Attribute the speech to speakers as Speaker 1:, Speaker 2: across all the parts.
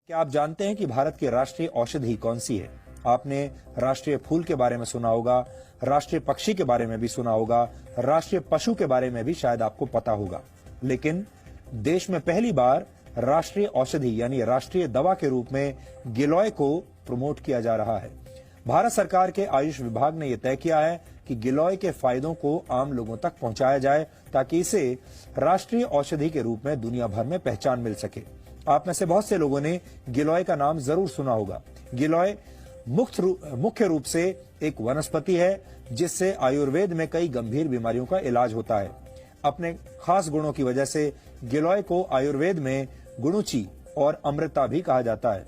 Speaker 1: क्या आप जानते हैं कि भारत की राष्ट्रीय औषधि कौन सी है? आपने राष्ट्रीय फूल के बारे में सुना होगा, राष्ट्रीय पक्षी के बारे में भी सुना होगा, राष्ट्रीय पशु के बारे में भी शायद आपको पता होगा। लेकिन देश में पहली बार राष्ट्रीय औषधि यानी राष्ट्रीय दवा के रूप में गिलोय को प्रमोट किया जा रहा है। भारत सरकार के आयुष विभाग ने यह तय किया है कि गिलोय के फायदों को आम लोगों तक पहुंचाया जाए ताकि इसे राष्ट्रीय औषधि के रूप में दुनिया भर में पहचान मिल सके। आप में से बहुत से लोगों ने गिलोय का नाम जरूर सुना होगा। गिलोय मुख्य रूप से एक वनस्पति है जिससे आयुर्वेद में कई गंभीर बीमारियों का इलाज होता है। अपने खास गुणों की वजह से गिलोय को आयुर्वेद में गुणुची और अमृता भी कहा जाता है।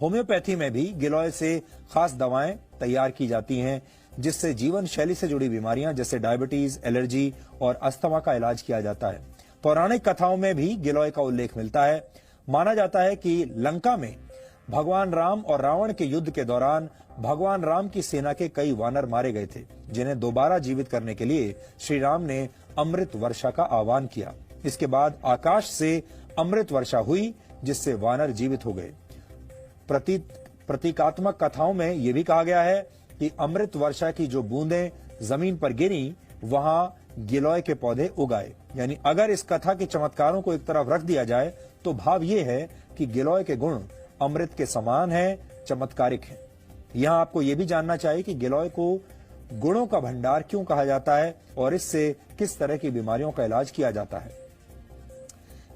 Speaker 1: होम्योपैथी में भी गिलोय से खास दवाएं तैयार की जाती हैं जिससे जीवन शैली से जुड़ी बीमारियां जैसे डायबिटीज, एलर्जी और अस्थमा का इलाज किया जाता है। पौराणिक कथाओं में भी गिलोय का उल्लेख मिलता है। माना जाता है कि लंका में भगवान राम और रावण के युद्ध के दौरान भगवान राम की सेना के कई वानर मारे गए थे, जिन्हें दोबारा जीवित करने के लिए श्री राम ने अमृत वर्षा का आह्वान किया। इसके बाद आकाश से अमृत वर्षा हुई जिससे वानर जीवित हो गए। प्रतीकात्मक कथाओं में यह भी कहा गया है कि अमृत वर्षा की जो बूंदें जमीन पर गिरी वहां गिलोय के पौधे उगाए। यानी अगर इस कथा के चमत्कारों को एक तरफ रख दिया जाए तो भाव ये है कि गिलोय के गुण अमृत के समान है, चमत्कारिक है। यहां आपको यह भी जानना चाहिए कि गिलोय को गुणों का भंडार क्यों कहा जाता है और इससे किस तरह की बीमारियों का इलाज किया जाता है।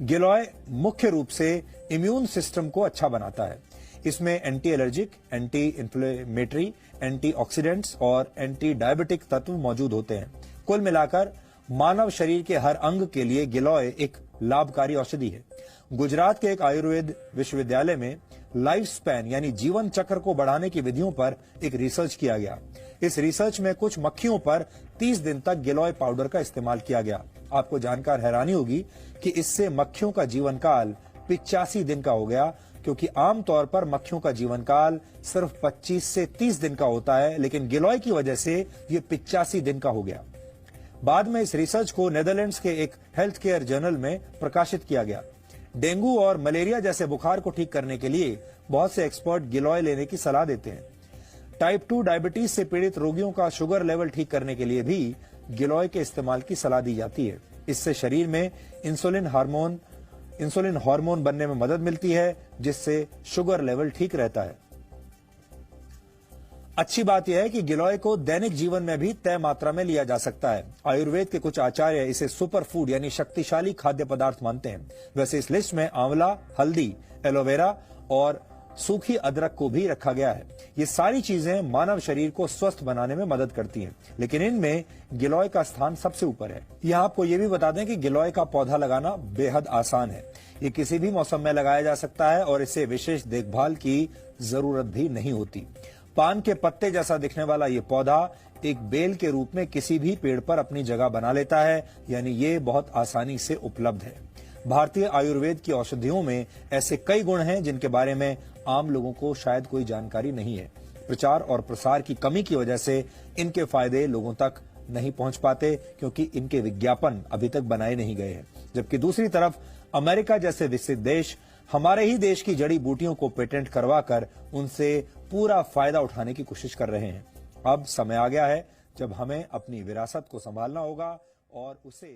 Speaker 1: गिलोय मुख्य रूप से इम्यून सिस्टम को अच्छा बनाता है। इसमें anti allergic, anti inflammatory, antioxidants और एंटी डायबिटिक तत्व मौजूद होते हैं। कुल मिलाकर मानव शरीर के हर अंग के लिए गिलोय एक लाभकारी औषधि है। गुजरात के एक आयुर्वेद विश्वविद्यालय में लाइफ स्पैन यानी जीवन चक्र को बढ़ाने की विधियों पर एक रिसर्च किया गया। इस रिसर्च में कुछ मक्खियों पर 30 दिन तक गिलोय पाउडर का इस्तेमाल किया गया। आपको जानकर हैरानी होगी कि इससे मक्खियों का जीवन काल 85 दिन का हो गया, क्योंकि आमतौर पर मक्खियों का जीवन काल सिर्फ 25 से 30 दिन का होता है, लेकिन गिलोय की वजह से ये 85 दिन का हो गया। बाद में इस रिसर्च को नेदरलैंड्स के एक हेल्थ केयर जर्नल में प्रकाशित किया गया। डेंगू और मलेरिया जैसे बुखार को ठीक करने के लिए बहुत से एक्सपर्ट गिलोय लेने की सलाह देते हैं। टाइप 2 डायबिटीज से पीड़ित रोगियों का शुगर लेवल ठीक करने के लिए भी गिलोय के इस्तेमाल की सलाह दी जाती है। इससे शरीर में इंसुलिन हार्मोन बनने में मदद मिलती है, जिससे शुगर लेवल ठीक रहता है। अच्छी बात यह है कि गिलोय को दैनिक जीवन में भी तय मात्रा में लिया जा सकता है। आयुर्वेद के कुछ आचार्य इसे सुपर फूड यानी शक्तिशाली खाद्य पदार्थ मानते हैं। वैसे इस लिस्ट में आंवला, हल्दी, एलोवेरा और सूखी अदरक को भी रखा गया है। ये सारी चीजें मानव शरीर को स्वस्थ बनाने में मदद करती हैं, लेकिन इनमें गिलोय का स्थान सबसे ऊपर है। यहाँ आपको ये भी बता दें कि गिलोय का पौधा लगाना बेहद आसान है। ये किसी भी मौसम में लगाया जा सकता है और इसे विशेष देखभाल की जरूरत भी नहीं होती। पान के पत्ते जैसा दिखने वाला ये पौधा एक बेल के रूप में किसी भी पेड़ पर अपनी जगह बना लेता है, यानी ये बहुत आसानी से उपलब्ध है। भारतीय आयुर्वेद की औषधियों में ऐसे कई गुण हैं जिनके बारे में आम लोगों को शायद कोई जानकारी नहीं है। प्रचार और प्रसार की कमी की वजह से इनके फायदे लोगों तक नहीं पहुंच पाते, क्योंकि इनके विज्ञापन अभी तक बनाए नहीं गए हैं। जबकि दूसरी तरफ अमेरिका जैसे विकसित देश हमारे ही देश की जड़ी बूटियों को पेटेंट करवाकर उनसे पूरा फायदा उठाने की कोशिश कर रहे हैं। अब समय आ गया है जब हमें अपनी विरासत को संभालना होगा और उसे